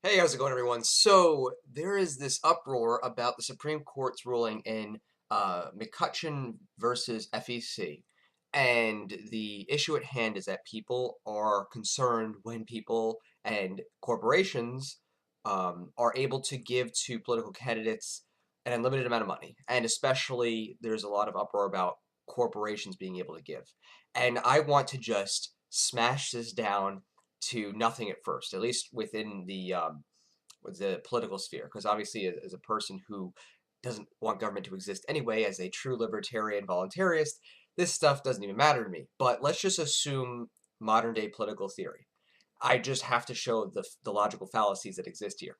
Hey, how's it going, everyone? So there is this uproar about the Supreme Court's ruling in McCutcheon versus FEC. And the issue at hand is that people are concerned when people and corporations are able to give to political candidates an unlimited amount of money. And especially, there's a lot of uproar about corporations being able to give. And I want to just smash this down to nothing at first, at least within the political sphere, because obviously, as a person who doesn't want government to exist anyway, as a true libertarian voluntarist, this stuff doesn't even matter to me. But let's just assume modern day political theory. I just have to show the logical fallacies that exist here.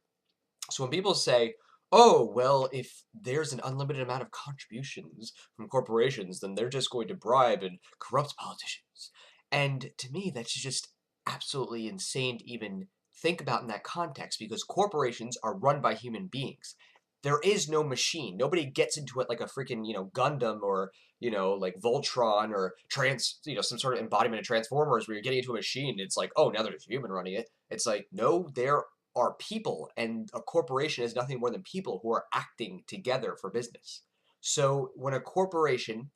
So when people say, oh, well, if there's an unlimited amount of contributions from corporations, then they're just going to bribe and corrupt politicians. And to me, that's just absolutely insane to even think about in that context because corporations are run by human beings. There is no machine. Nobody gets into it like a freaking, Gundam or, like Voltron or some sort of embodiment of Transformers where you're getting into a machine. It's like, oh, now there's a human running it. It's like, no, there are people, and a corporation is nothing more than people who are acting together for business. So when a corporation,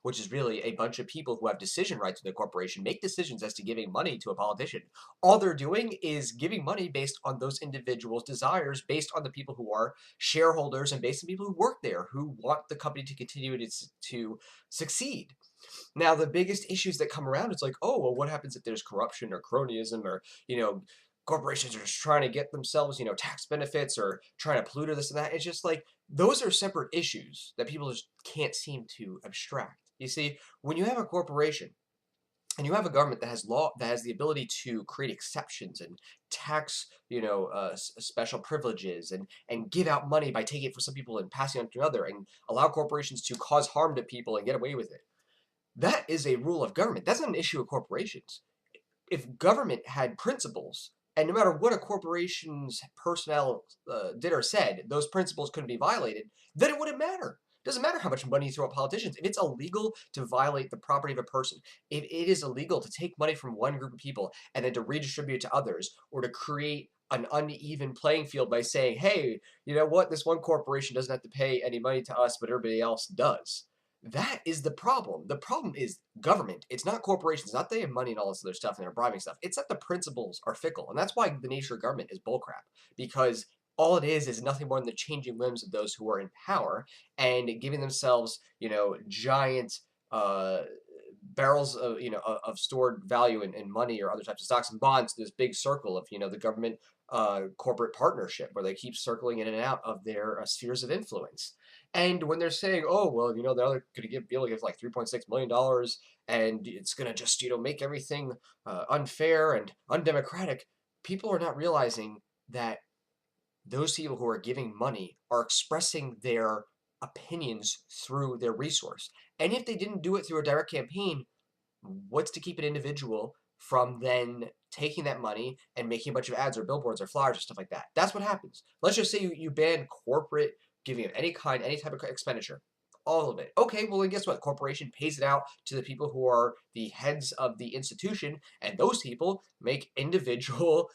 which is really a bunch of people who have decision rights in the corporation, make decisions as to giving money to a politician, all they're doing is giving money based on those individuals' desires, based on the people who are shareholders, and based on people who work there, who want the company to continue to succeed. Now, the biggest issues that come around, it's like, oh, well, what happens if there's corruption or cronyism or, corporations are just trying to get themselves, tax benefits or trying to pollute or this and that. It's just like, those are separate issues that people just can't seem to abstract. You see, when you have a corporation and you have a government that has law, that has the ability to create exceptions and tax, special privileges and give out money by taking it from some people and passing it on to another and allow corporations to cause harm to people and get away with it. That is a rule of government. That's not an issue of corporations. If government had principles, and no matter what a corporation's personnel did or said, those principles couldn't be violated, then it wouldn't matter. It doesn't matter how much money you throw at politicians. If it's illegal to violate the property of a person, if it is illegal to take money from one group of people and then to redistribute it to others, or to create an uneven playing field by saying, hey, you know what, this one corporation doesn't have to pay any money to us, but everybody else does. That is the problem. The problem is government. It's not corporations. It's not they have money and all this other stuff and they're bribing stuff. It's that the principles are fickle. And that's why the nature of government is bullcrap. Because all it is nothing more than the changing whims of those who are in power and giving themselves, giant uh, barrels of, of stored value in money or other types of stocks and bonds to this big circle of, the government corporate partnership where they keep circling in and out of their spheres of influence. And when they're saying, oh, well, they're going to be able to give like $3.6 million and it's going to just, make everything unfair and undemocratic, people are not realizing that those people who are giving money are expressing their opinions through their resource. And if they didn't do it through a direct campaign, what's to keep an individual from then taking that money and making a bunch of ads or billboards or flyers or stuff like that? That's what happens. Let's just say you ban corporate giving of any kind, any type of expenditure. All of it. Okay, well then guess what? Corporation pays it out to the people who are the heads of the institution, and those people make individual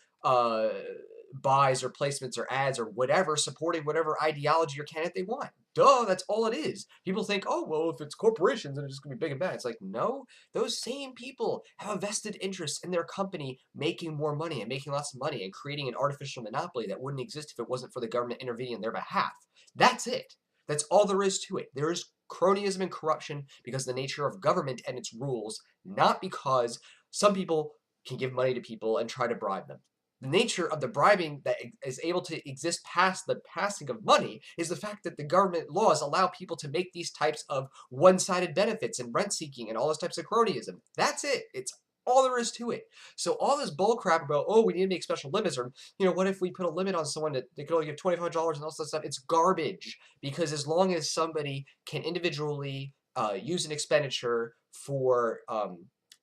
buys or placements or ads or whatever supporting whatever ideology or candidate they want. Duh, that's all it is. People think, oh, well, if it's corporations, then it's just going to be big and bad. It's like, no, those same people have a vested interest in their company making more money and making lots of money and creating an artificial monopoly that wouldn't exist if it wasn't for the government intervening on their behalf. That's it. That's all there is to it. There is cronyism and corruption because of the nature of government and its rules, not because some people can give money to people and try to bribe them. The nature of the bribing that is able to exist past the passing of money is the fact that the government laws allow people to make these types of one-sided benefits and rent seeking and all those types of cronyism. That's it. It's all there is to it. So all this bullcrap about, oh, we need to make special limits, or, what if we put a limit on someone that they could only give $2,500 and all that stuff, it's garbage. Because as long as somebody can individually use an expenditure for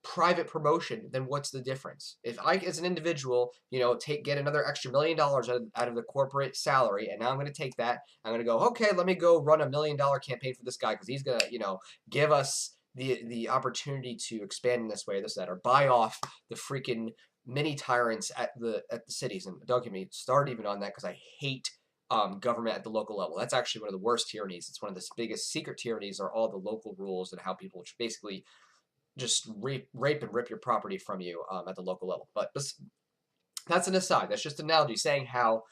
private promotion, then what's the difference? If I, as an individual, get another extra $1 million out of the corporate salary, and now I'm going to take that, I'm going to go, okay, let me go run $1 million campaign for this guy because he's going to, give us the opportunity to expand in this way, this, that, or buy off the freaking mini tyrants at the cities. And don't get me started even on that, because I hate government at the local level. That's actually one of the worst tyrannies. It's one of the biggest secret tyrannies, are all the local rules and how people basically just rape and rip your property from you at the local level. But that's an aside. That's just an analogy saying how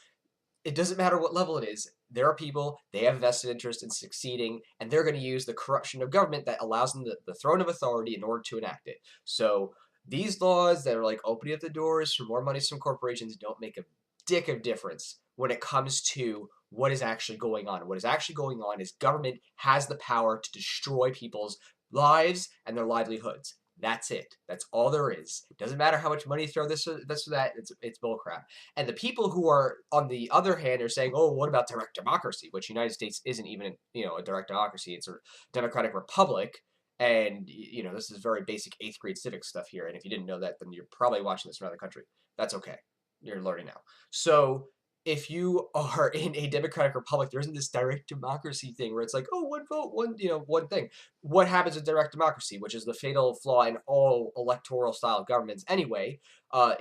it doesn't matter what level it is. There are people, they have a vested interest in succeeding, and they're going to use the corruption of government that allows them the throne of authority in order to enact it. So these laws that are like opening up the doors for more money from corporations don't make a dick of difference when it comes to what is actually going on. What is actually going on is government has the power to destroy people's lives and their livelihoods. That's it. That's all there is. It doesn't matter how much money you throw this or that. It's bullcrap. And the people who are, on the other hand, are saying, oh, what about direct democracy? Which the United States isn't even, a direct democracy. It's a democratic republic. And, this is very basic 8th grade civics stuff here. And if you didn't know that, then you're probably watching this from another country. That's okay. You're learning now. So if you are in a democratic republic, there isn't this direct democracy thing where it's like, oh, one vote, one thing. What happens with direct democracy, which is the fatal flaw in all electoral style governments anyway,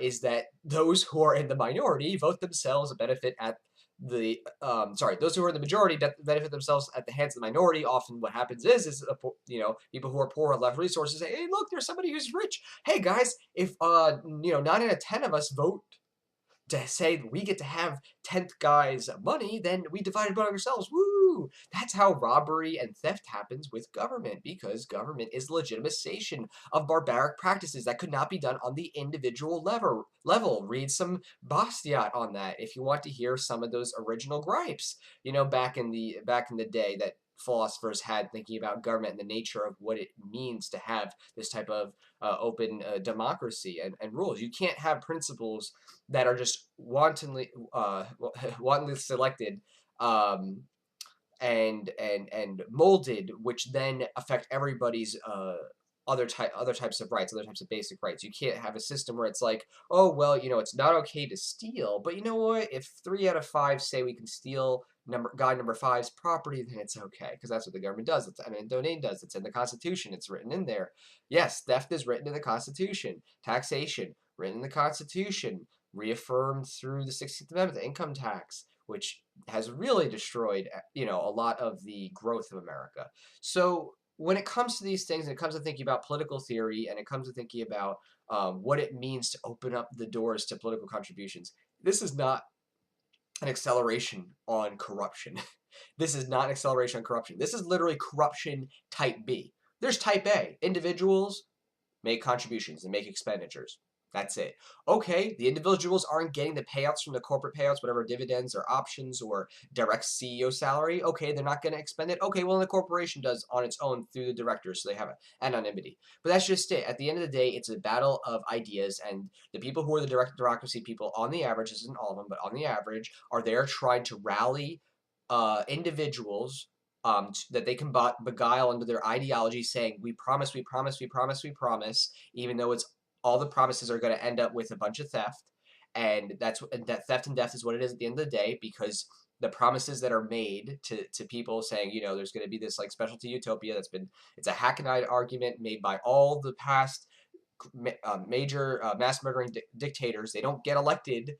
is that those who are in the minority vote themselves a benefit at those who are in the majority benefit themselves at the hands of the minority. Often what happens is people who are poor and less resources say, hey, look, there's somebody who's rich. Hey, guys, if 9 out of 10 of us vote to say we get to have 10th guy's money, then we divide it among ourselves. Woo! That's how robbery and theft happens with government, because government is legitimization of barbaric practices that could not be done on the individual level. Read some Bastiat on that if you want to hear some of those original gripes, back in the day that philosophers had, thinking about government and the nature of what it means to have this type of open democracy and rules. You can't have principles that are just wantonly selected and molded, which then affect everybody's other types of rights, other types of basic rights. You can't have a system where it's like, oh, well, it's not okay to steal, but you know what? If 3 out of 5 say we can steal guy number 5's property, then it's okay, because that's what the government does. It's eminent domain does. It's in the Constitution. It's written in there. Yes, theft is written in the Constitution. Taxation, written in the Constitution. Reaffirmed through the 16th Amendment, the income tax, which has really destroyed, a lot of the growth of America. So when it comes to these things, and it comes to thinking about political theory, and it comes to thinking about what it means to open up the doors to political contributions, this is not an acceleration on corruption. This is not an acceleration on corruption. This is literally corruption type B. There's type A. Individuals make contributions and make expenditures. That's it. Okay, the individuals aren't getting the payouts from the corporate payouts, whatever dividends or options or direct CEO salary. Okay, they're not going to expend it. Okay, well, the corporation does on its own through the directors, so they have anonymity. But that's just it. At the end of the day, it's a battle of ideas, and the people who are the direct democracy people, on the average, this isn't all of them, but on the average, are there trying to rally individuals that they can beguile under their ideology, saying, we promise, we promise, we promise, we promise, even though it's all the promises are going to end up with a bunch of theft, and that theft and death is what it is at the end of the day, because the promises that are made to people saying, there's going to be this like specialty utopia it's a hackneyed argument made by all the past major mass murdering dictators. They don't get elected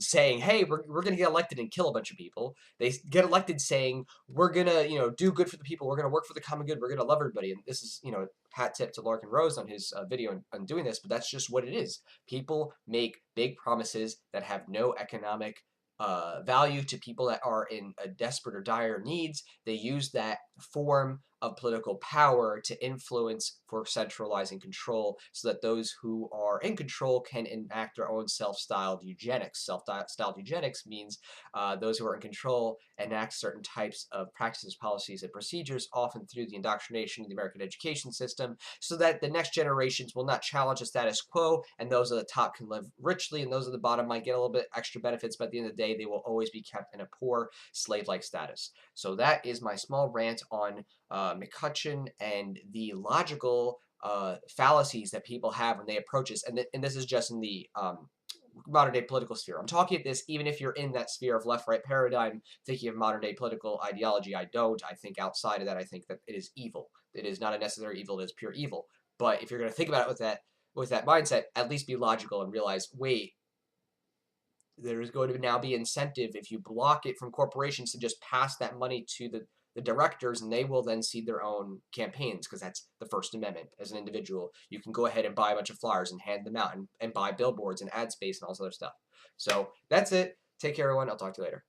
saying, hey, we're going to get elected and kill a bunch of people. They get elected saying, we're going to do good for the people, we're going to work for the common good, we're going to love everybody. And this is hat tip to Larkin Rose on his video on doing this, but that's just what it is. People make big promises that have no economic value to people that are in a desperate or dire needs. They use that form of political power to influence for centralizing control, so that those who are in control can enact their own self-styled eugenics. Self-styled eugenics means those who are in control enact certain types of practices, policies, and procedures, often through the indoctrination of the American education system, so that the next generations will not challenge the status quo, and those at the top can live richly, and those at the bottom might get a little bit extra benefits, but at the end of the day, they will always be kept in a poor, slave-like status. So that is my small rant on McCutcheon and the logical fallacies that people have when they approach this. And this is just in the modern day political sphere. I'm talking at this even if you're in that sphere of left-right paradigm, thinking of modern day political ideology. I don't. I think outside of that, I think that it is evil. It is not a necessary evil, it is pure evil. But if you're going to think about it with that mindset, at least be logical and realize, wait, there's going to now be incentive if you block it from corporations to just pass that money to the directors, and they will then seed their own campaigns, because that's the First Amendment. As an individual, you can go ahead and buy a bunch of flyers and hand them out, and buy billboards and ad space and all this other stuff. So that's it. Take care, everyone. I'll talk to you later.